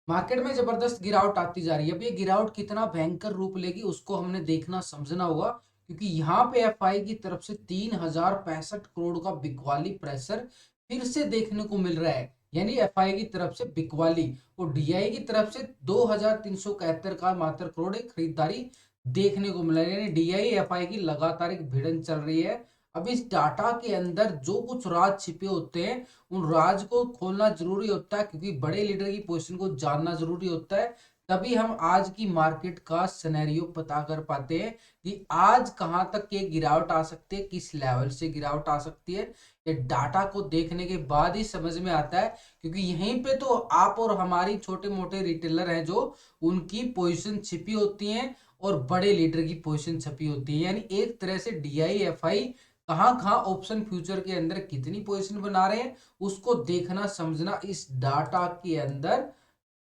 Market में जबरदस्त गिरावट आती जा रही है। अब ये गिरावट कितना भयंकर रूप लेगी उसको हमने देखना समझना होगा, क्योंकि यहाँ पे एफआई की तरफ से 3065 करोड़ का बिकवाली प्रेशर फिर से देखने को मिल रहा है। यानी एफआई की तरफ से बिकवाली और डीआई की तरफ से 2371 का मात्र करोड़ एक खरीदारी देखने को मिला है। यानी डीआई एफआई की लगातार एक भिड़ंत चल रही है। अब इस डाटा के अंदर जो कुछ राज छिपे होते हैं उन राज को खोलना जरूरी होता है, क्योंकि बड़े लीडर की पोजीशन को जानना जरूरी होता है। तभी हम आज की मार्केट का सिनेरियो पता कर पाते हैं कि आज कहां तक ये गिरावट आ सकती है, किस लेवल से गिरावट आ सकती है। ये डाटा को देखने के बाद ही समझ में आता है, क्योंकि यहीं पे तो आप और हमारी छोटे मोटे रिटेलर हैं जो उनकी पोजीशन छिपी होती है और बड़े लीडर की पोजीशन छिपी होती है। यानी एक तरह से डीआई एफआई कहाँ कहाँ ऑप्शन फ्यूचर के अंदर कितनी पोजीशन बना रहे हैं उसको देखना समझना इस डाटा के अंदर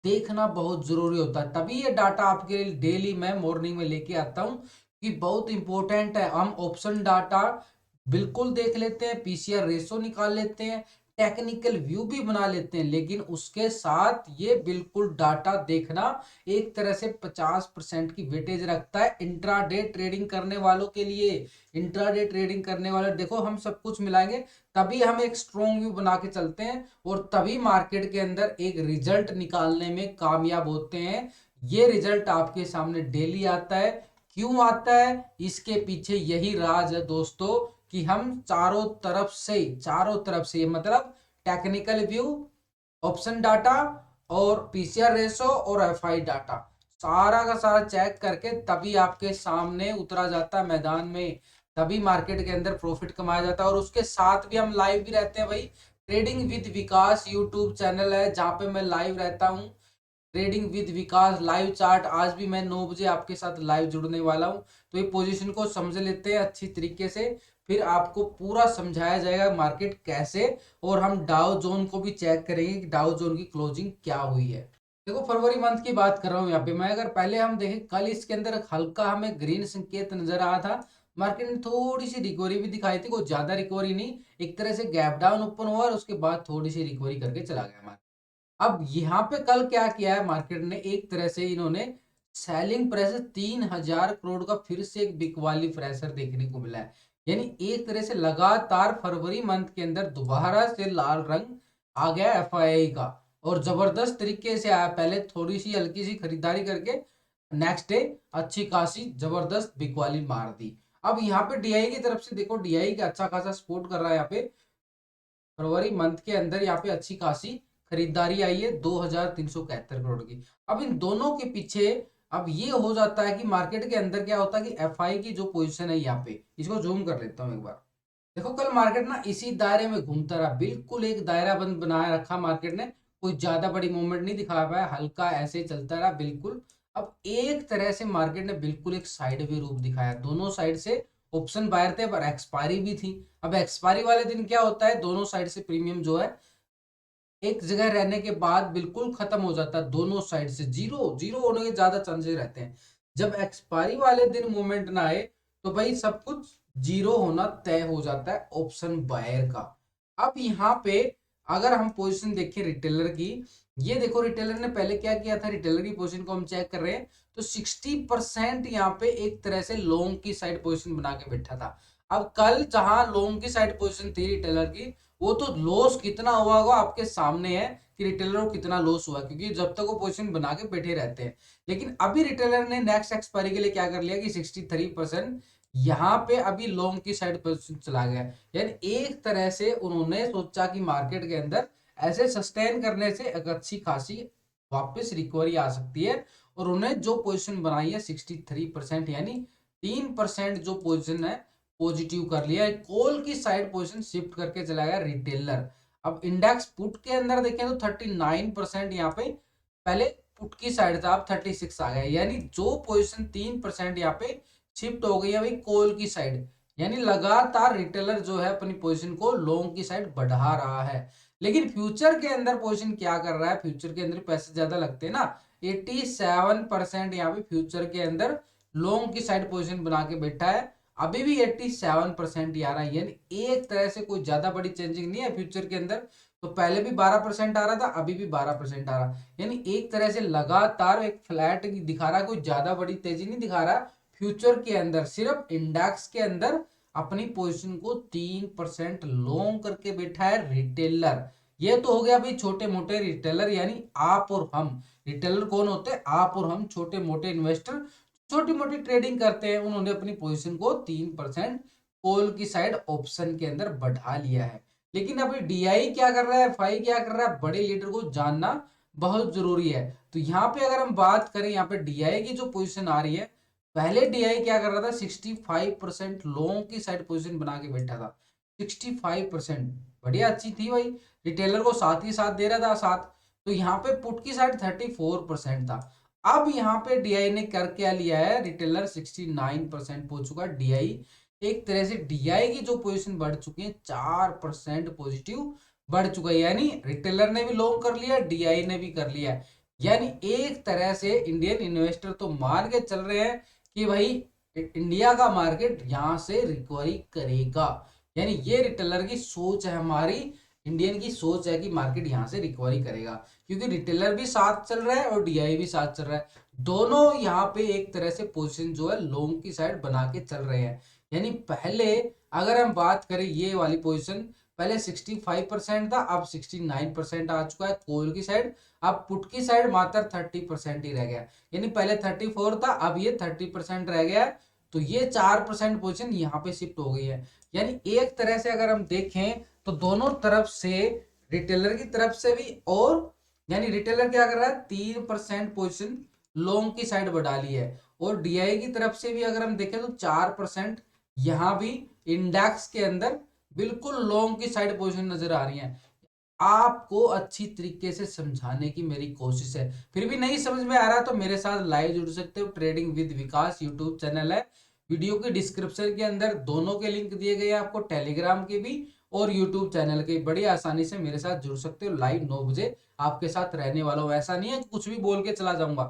देखना बहुत जरूरी होता है। तभी ये डाटा आपके लिए डेली मैं मॉर्निंग में लेके आता हूं कि बहुत इंपॉर्टेंट है। हम ऑप्शन डाटा बिल्कुल देख लेते हैं, पीसीआर रेशो निकाल लेते हैं, टेक्निकल व्यू भी बना लेते हैं, लेकिन उसके साथ ये बिल्कुल डाटा देखना एक तरह से 50% की वेटेज रखता है इंट्राडे ट्रेडिंग करने वालों के लिए। इंट्राडे ट्रेडिंग करने वाले देखो हम सब कुछ मिलाएंगे तभी हम एक स्ट्रॉन्ग व्यू बना के चलते हैं और तभी मार्केट के अंदर एक रिजल्ट निकालने में कामयाब होते हैं। ये रिजल्ट आपके सामने डेली आता है। क्यों आता है? इसके पीछे यही राज है दोस्तों कि हम चारों तरफ से मतलब टेक्निकल व्यू, ऑप्शन डाटा और पीसीआर रेशो और एफआई डाटा सारा का सारा चेक करके तभी आपके सामने उतरा जाता है मैदान में। तभी मार्केट के अंदर प्रॉफिट कमाया जाता है। और उसके साथ भी हम लाइव भी रहते हैं भाई। Trading with Vikas YouTube channel है जहां पे मैं लाइव रहता हूँ। Trading with Vikas live chart आज भी मैं 9 बजे आपके साथ लाइव जुड़ने वाला हूं। तो ये पोजीशन को समझ लेते हैं अच्छी तरीके से, फिर आपको पूरा समझाया जाएगा मार्केट कैसे। और हम डाउ जोन को भी चेक करेंगे कि डाउ जोन की क्लोजिंग क्या हुई है। देखो फरवरी मंथ की बात कर रहा हूँ यहाँ पे मैं। अगर पहले हम देखें कल इसके अंदर एक हल्का हमें ग्रीन संकेत नजर आया था। मार्केट ने थोड़ी सी रिकवरी भी दिखाई थी, कोई ज्यादा रिकवरी नहीं, एक तरह से गैप डाउन ओपन हुआ और उसके बाद थोड़ी सी रिकवरी करके चला गया। अब यहाँ पे कल क्या किया है मार्केट ने, एक तरह से इन्होंने सेलिंग प्रेशर 3000 करोड़ का फिर से एक बिकवाली प्रेशर देखने को मिला है। यानी एक तरह से लगातार फरवरी मंथ के अंदर दोबारा से लाल रंग आ गया एफआईआई का और जबरदस्त तरीके से आया। पहले थोड़ी सी हल्की सी खरीदारी करके नेक्स्ट डे अच्छी खासी जबरदस्त बिकवाली मार दी। अब यहाँ पे डीआई की तरफ से देखो, डीआई का अच्छा खासा सपोर्ट कर रहा है यहाँ पे। फरवरी मंथ के अंदर यहाँ पे अच्छी खासी खरीदारी आई है 2371 करोड़ की। अब इन दोनों के पीछे अब ये हो जाता है कि मार्केट के अंदर क्या होता है कि एफआई की जो पोजीशन है यहाँ पे, इसको जूम कर लेता हूँ एक बार। देखो कल मार्केट ना इसी दायरे में घूमता रहा, बिल्कुल एक दायरा बंद बनाए रखा मार्केट ने। कोई ज्यादा बड़ी मूवमेंट नहीं दिखा पाया, हल्का ऐसे ही चलता रहा बिल्कुल। अब एक तरह से मार्केट ने बिल्कुल एक साइड वे रूप दिखाया, दोनों साइड से ऑप्शन बायर थे पर एक्सपायरी भी थी। अब एक्सपायरी वाले दिन क्या होता है, दोनों साइड से प्रीमियम जो है एक जगह रहने के बाद बिल्कुल खत्म हो जाता है, दोनों साइड से जीरो जीरो होने के ज्यादा चांसेस रहते हैं। जब एक्सपायरी वाले दिन मूवमेंट ना आए तो भाई सब कुछ जीरो होना तय हो जाता है ऑप्शन बायर का। अब यहाँ पे अगर हम पोजीशन देखें रिटेलर की, ये देखो रिटेलर ने पहले क्या किया था, रिटेलर की पोजीशन को हम चेक कर रहे हैं तो 60% यहाँ पे एक तरह से लॉन्ग की साइड पोजीशन बना के बैठा था। अब कल जहां लॉन्ग की साइड पोजीशन थी रिटेलर की, वो तो लॉस कितना हुआ होगा आपके सामने है कि रिटेलर को कितना लॉस हुआ, क्योंकि जब तक वो पोजीशन बना के बैठे रहते हैं। लेकिन अभी रिटेलर ने नेक्स्ट एक्सपायरी के लिए क्या कर लिया कि 63% यहाँ पे अभी लॉन्ग की साइड पोजीशन चला गया। यानी एक तरह से उन्होंने सोचा कि मार्केट के अंदर ऐसे सस्टेन करने से एक अच्छी खासी वापस रिकवरी आ सकती है। और उन्हें जो पोजीशन बनाई है 63%, यानी 3% जो पोजीशन है पॉजिटिव कर लिया है। कॉल की साइड पोजीशन शिफ्ट करके चला गया रिटेलर। अब इंडेक्स पुट के अंदर देखें तो 39% यहाँ पे पहले पुट की साइड था, अब 36 आ गया। यानी जो पोजीशन 3% यहाँ पे शिफ्ट हो गई है भाई कॉल की साइड। यानी लगातार रिटेलर जो है अपनी पोजीशन को लॉन्ग की साइड बढ़ा रहा है। लेकिन फ्यूचर के अंदर पोजीशन क्या कर रहा है, फ्यूचर के अंदर पैसे ज्यादा लगते हैं ना। 87% यहाँ पे फ्यूचर के अंदर लॉन्ग की साइड पोजीशन बना के बैठा है। अभी भी 87% ही आ रहा है। यानी एक तरह से कोई ज्यादा बड़ी चेंजिंग नहीं है फ्यूचर के अंदर। तो पहले भी 12% आ रहा था, अभी भी 12% आ रहा, यानी एक तरह से लगातार एक फ्लैट दिखा रहा है, कोई ज्यादा बड़ी तेजी नहीं दिखा रहा। फ्यूचर के अंदर सिर्फ इंडेक्स के अंदर अपनी पोजीशन को 3% लॉन्ग करके बैठा है रिटेलर। ये तो हो गया भाई छोटे मोटे रिटेलर, यानी आप और हम। रिटेलर कौन होते हैं? आप और हम, छोटे मोटे इन्वेस्टर, छोटी मोटी ट्रेडिंग करते हैं। उन्होंने अपनी पोजीशन को 3% कॉल की साइड ऑप्शन के अंदर बढ़ा लिया है। लेकिन अभी डीआई क्या कर रहा है, एफआई क्या कर रहा है, बड़े लीडर को जानना बहुत जरूरी है। तो यहाँ पे अगर हम बात करें, यहाँ पे डीआई की जो पोजीशन आ रही है, पहले डीआई क्या कर रहा था, 65% लॉन्ग की साइड पोजीशन बना के बैठा था। 65% बढ़िया अच्छी थी भाई, रिटेलर को साथ ही साथ दे रहा था साथ। तो यहाँ पे पुट की साइड 34% था। अब यहाँ पे डीआई ने कर क्या लिया है, रिटेलर 69% पहुंच चुका है। डीआई एक तरह से डीआई की जो पोजीशन बढ़ चुकी है 4% पॉजिटिव बढ़ चुका है, यानी रिटेलर ने भी लॉन्ग कर लिया, डीआई ने भी कर लिया। यानी एक तरह से इंडियन इन्वेस्टर तो मान के चल रहे हैं कि भाई इंडिया का मार्केट यहां से रिकवरी करेगा। यानी ये रिटेलर की सोच है, हमारी इंडियन की सोच है कि मार्केट यहां से रिकवरी करेगा, क्योंकि रिटेलर भी साथ चल रहा है और डीआई भी साथ चल रहा है। दोनों यहाँ पे एक तरह से पोजीशन जो है लॉन्ग की साइड बना के चल रहे हैं। यानी पहले अगर हम बात करें ये वाली पोजीशन, पहले 65% था, अब 69% आ चुका है कॉल की साइड। अब पुट की साइड मात्र 30% ही रह गया, यानी पहले 34 था, अब ये 30% रह गया। तो ये 4% पोजीशन यहाँ पे शिफ्ट हो गई है। यानी एक तरह से अगर हम देखें तो दोनों तरफ से, रिटेलर की तरफ से भी, और यानी रिटेलर क्या कर रहा है, 3% पोजीशन लॉन्ग की साइड बढ़ा ली है, और डीआई की तरफ से भी अगर हम देखें तो 4% यहां भी इंडेक्स के अंदर बिल्कुल लॉन्ग की साइड पोजीशन नजर आ रही है। आपको अच्छी तरीके से समझाने की मेरी कोशिश है, फिर भी नहीं समझ में आ रहा तो मेरे साथ लाइव जुड़ सकते हो। Trading with Vikas YouTube channel है, वीडियो के डिस्क्रिप्शन के अंदर दोनों के लिंक दिए गए हैं आपको, टेलीग्राम के भी और यूट्यूब चैनल के। बड़ी आसानी से मेरे साथ जुड़ सकते हो, लाइव 9 बजे आपके साथ रहने वाला हूँ। ऐसा नहीं है कि कुछ भी बोल के चला जाऊंगा,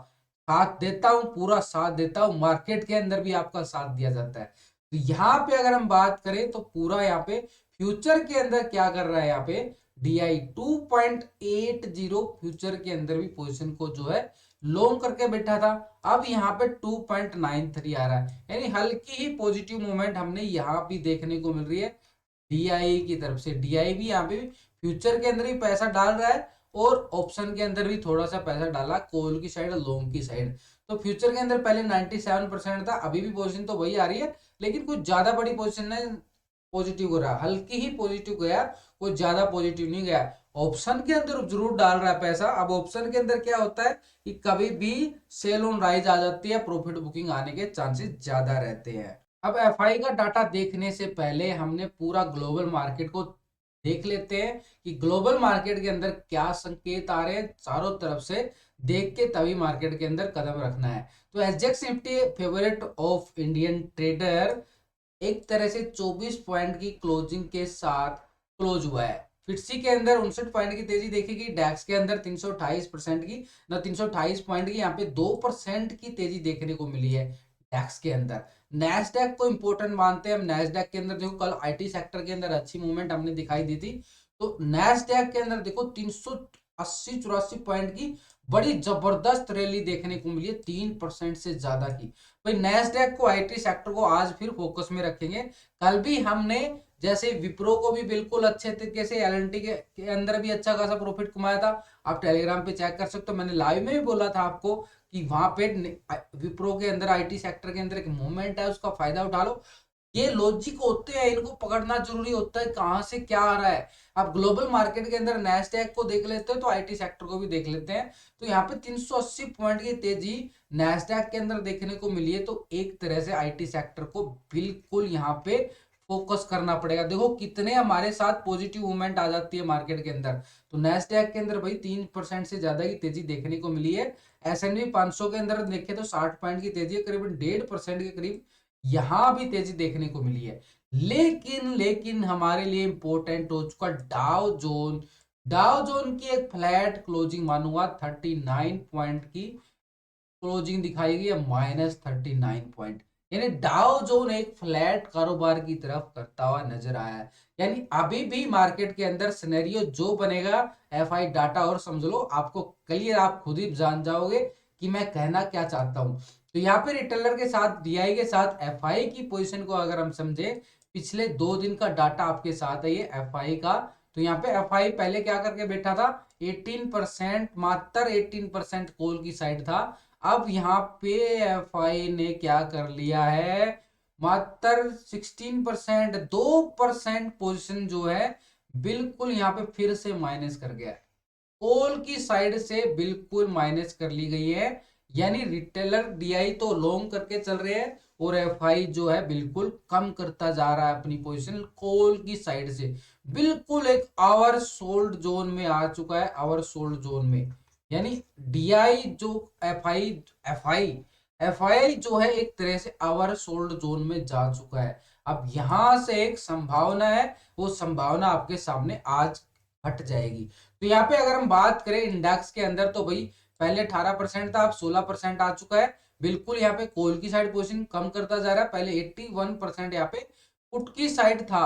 साथ देता हूँ, पूरा साथ देता हूँ, मार्केट के अंदर भी आपका साथ दिया जाता है। तो यहाँ पे अगर हम बात करें तो पूरा यहाँ पे फ्यूचर के अंदर क्या कर रहा है, यहाँ पे डीआई 2.80 फ्यूचर के अंदर भी पोजीशन को जो है लॉन्ग करके बैठा था, अब यहाँ पे 2.93 आ रहा है, यानी हल्की ही पॉजिटिव मूवमेंट हमने यहाँ भी देखने को मिल रही है डीआई की तरफ से। डीआई भी यहाँ पे फ्यूचर के अंदर ही पैसा डाल रहा है, और ऑप्शन के अंदर भी थोड़ा सा पैसा डाला, कॉल की साइड और लॉन्ग की साइड। तो फ्यूचर के अंदर पहले 97% था, अभी भी पोजीशन तो वही आ रही है, लेकिन कुछ ज्यादा बड़ी पोजीशन नहीं पॉजिटिव हो रहा, हल्की ही पॉजिटिव गया, कोई ज्यादा पॉजिटिव नहीं गया। ऑप्शन के अंदर जरूर डाल रहा है पैसा। अब ऑप्शन के अंदर क्या होता है कि कभी भी सेल ऑन राइज आ जाती है, प्रॉफिट बुकिंग आने के चांसेस ज्यादा रहते हैं। अब एफआई का डाटा देखने से पहले हमने पूरा ग्लोबल मार्केट को देख लेते हैं कि ग्लोबल मार्केट के अंदर क्या संकेत आ रहे हैं, चारों तरफ से देख के तभी मार्केट के अंदर कदम रखना है। तो SGX Nifty favourite of Indian trader एक तरह से 24 पॉइंट की क्लोजिंग के साथ क्लोज हुआ है। फिट्सी के अंदर 59 पॉइंट की तेजी देखेगी, डैक्स के अंदर 328% की, ना 328 पॉइंट की, यहाँ पे 2% की तेजी देखने को मिली है डैक्स के अंदर। नैस्डैक को इंपॉर्टेंट मानते हैं हम। नैस्डैक के अंदर देखो कल आईटी सेक्टर के अंदर अच्छी मूवमेंट हमने दिखाई दी थी, तो नैस्डैक के अंदर देखो 380-84 पॉइंट की बड़ी जबरदस्त रैली देखने को मिली है, 3% से ज्यादा की। भाई नैस्डैक को, आईटी सेक्टर को आज फिर फोकस में रखेंगे। कल भी हमने जैसे विप्रो को भी बिल्कुल अच्छे तरीके से, एलएनटी के अंदर भी अच्छा खासा प्रॉफिट कमाया था, आप टेलीग्राम पे चेक कर सकते हो। मैंने लाइव में भी बोला था आपको कि वहां पे विप्रो के अंदर, आईटी सेक्टर के अंदर एक मूवमेंट है, उसका फायदा उठा लो। ये लॉजिक होते हैं, इनको पकड़ना जरूरी होता है, कहां से क्या आ रहा है। आप ग्लोबल मार्केट के अंदर नैस्डैक को देख लेते हो तो आईटी सेक्टर को भी देख लेते हैं। तो यहाँ पे 380 पॉइंट की तेजी नैस्डैक के अंदर देखने को मिली है, तो एक तरह से आईटी सेक्टर को बिल्कुल यहाँ पे फोकस करना पड़ेगा। देखो कितने हमारे साथ पॉजिटिव मूवमेंट आ जाती है मार्केट के अंदर। तो नैस्डैक के अंदर भाई 3% से ज्यादा की तेजी देखने को मिली है। S&P 500 के अंदर देखे तो 60 पॉइंट की तेजी है, करीबन 1.5% के करीब यहां भी तेजी देखने को मिली है। लेकिन हमारे लिए इंपॉर्टेंट हो चुका डाउ जोन। डाउ जोन की एक फ्लैट क्लोजिंग मानूंगा, 39 पॉइंट की क्लोजिंग दिखाई गई है, -39 पॉइंट। यानी डाउ जोन एक फ्लैट कारोबार की तरफ करता हुआ नजर आया है। यानी अभी भी मार्केट के अंदर सिनेरियो जो बनेगा एफआई डाटा, और समझ लो आपको क्लियर, आप खुद ही जान जाओगे कि मैं कहना क्या चाहता हूं। तो यहाँ पे रिटेलर के साथ डीआई के साथ एफआई की पोजीशन को अगर हम समझे, पिछले 2 दिन का डाटा आपके साथ है ये एफआई का। तो यहाँ पे एफआई पहले क्या करके बैठा था, 18%, मात्र 18% कॉल की साइड था। अब यहाँ पे एफआई ने क्या कर लिया है, मात्र 16%, 2% पोजिशन जो है बिल्कुल यहाँ पे फिर से माइनस कर गया है, कॉल की साइड से बिल्कुल माइनस कर ली गई है। यानी रिटेलर डीआई तो लॉन्ग करके चल रहे हैं और एफआई जो है बिल्कुल कम करता जा रहा है अपनी पोजीशन कॉल की साइड से, बिल्कुल एक आवर सोल्ड जोन में आ चुका है, आवर सोल्ड जोन में। यानी डीआई जो एफआई एफआई एफआई जो है एक तरह से आवर सोल्ड जोन में जा चुका है। अब यहां से एक संभावना है, वो संभावना आपके सामने आज हट जाएगी। तो यहाँ पे अगर हम बात करें इंडेक्स के अंदर, तो भाई पहले 18% था, अब 16% आ चुका है। बिल्कुल यहाँ पे कॉल की साइड पोजीशन कम करता जा रहा है, पहले 81% यहाँ पे पुट की साइड था,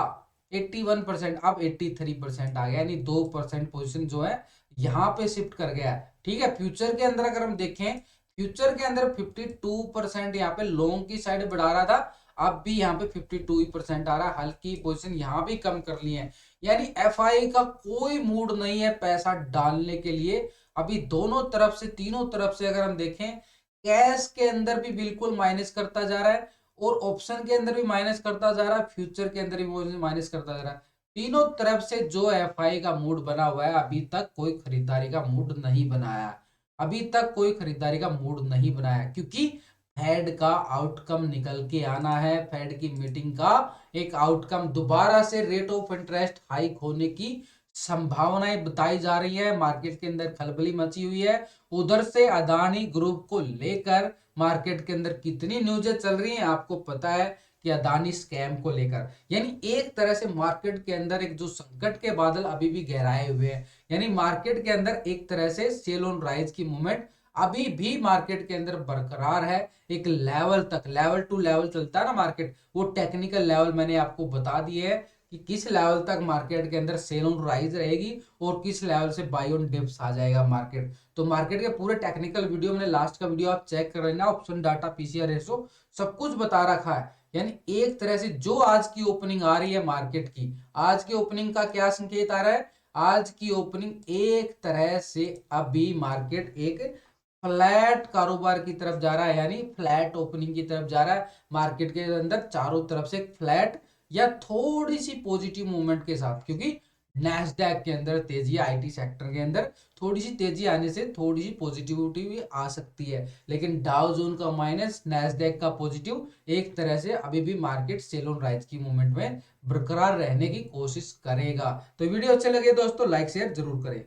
81%, अब 83% आ गया, यानी 2% पोजीशन जो है यहाँ पे शिफ्ट कर गया है। ठीक है, फ्यूचर के अंदर अगर हम देखें, फ्यूचर के अंदर 52% यहाँ पे लॉन्ग की साइड बढ़ा रहा था, अब भी यहाँ पे 52% आ रहा है, हल्की पोजीशन यहाँ भी कम कर ली है। यानी एफआई का कोई मूड नहीं है पैसा डालने के लिए। अभी दोनों तरफ से, तीनों तरफ से अगर हम देखें, कैश के अंदर भी बिल्कुल माइनस करता जा रहा है, और ऑप्शन के अंदर भी माइनस करता जा रहा है, फ्यूचर के अंदर भी माइनस करता जा रहा है। तीनों तरफ से जो एफआई का मूड बना हुआ है, अभी तक कोई खरीदारी का मूड नहीं बनाया, अभी तक कोई खरीदारी का मूड नहीं बनाया, क्योंकि फेड का आउटकम निकल के आना है, फेड की मीटिंग का एक आउटकम, दोबारा से रेट ऑफ इंटरेस्ट हाइक होने की संभावनाएं बताई जा रही है, मार्केट के अंदर खलबली मची हुई है। उधर से अदानी ग्रुप को लेकर मार्केट के अंदर कितनी न्यूज़ें चल रही हैं आपको पता है, कि अदानी स्कैम को लेकर। यानी एक तरह से मार्केट के अंदर एक जो संकट के बादल अभी भी गहराए हुए हैं, यानी मार्केट के अंदर एक तरह से सेल ऑन राइज की मूवमेंट अभी भी मार्केट के अंदर बरकरार है। एक लेवल तक, लेवल टू लेवल चलता है ना मार्केट, वो टेक्निकल लेवल मैंने आपको बता दिए है कि किस लेवल तक मार्केट के अंदर सेल ऑन राइज रहेगी और किस लेवल से बाय ऑन डिप्स आ जाएगा मार्केट। तो मार्केट के पूरे टेक्निकल वीडियो, मैंने लास्ट का वीडियो आप चेक कर लेना, ऑप्शन डाटा पीसीआर रेशो सब कुछ बता रखा है। यानी एक तरह से जो आज की ओपनिंग आ रही है मार्केट की, आज की ओपनिंग का क्या संकेत आ रहा है, आज की ओपनिंग एक तरह से अभी मार्केट एक फ्लैट कारोबार की तरफ जा रहा है, यानी फ्लैट ओपनिंग की तरफ जा रहा है। मार्केट के अंदर चारों तरफ से फ्लैट या थोड़ी सी पॉजिटिव मूवमेंट के साथ, क्योंकि नैस्डैक के अंदर तेजी, आईटी सेक्टर के अंदर थोड़ी सी तेजी आने से थोड़ी सी पॉजिटिविटी भी आ सकती है, लेकिन डाउ जोन का माइनस, नैस्डैक का पॉजिटिव, एक तरह से अभी भी मार्केट सेल ऑन राइज की मूवमेंट में बरकरार रहने की कोशिश करेगा। तो वीडियो अच्छे लगे दोस्तों, लाइक शेयर जरूर करें।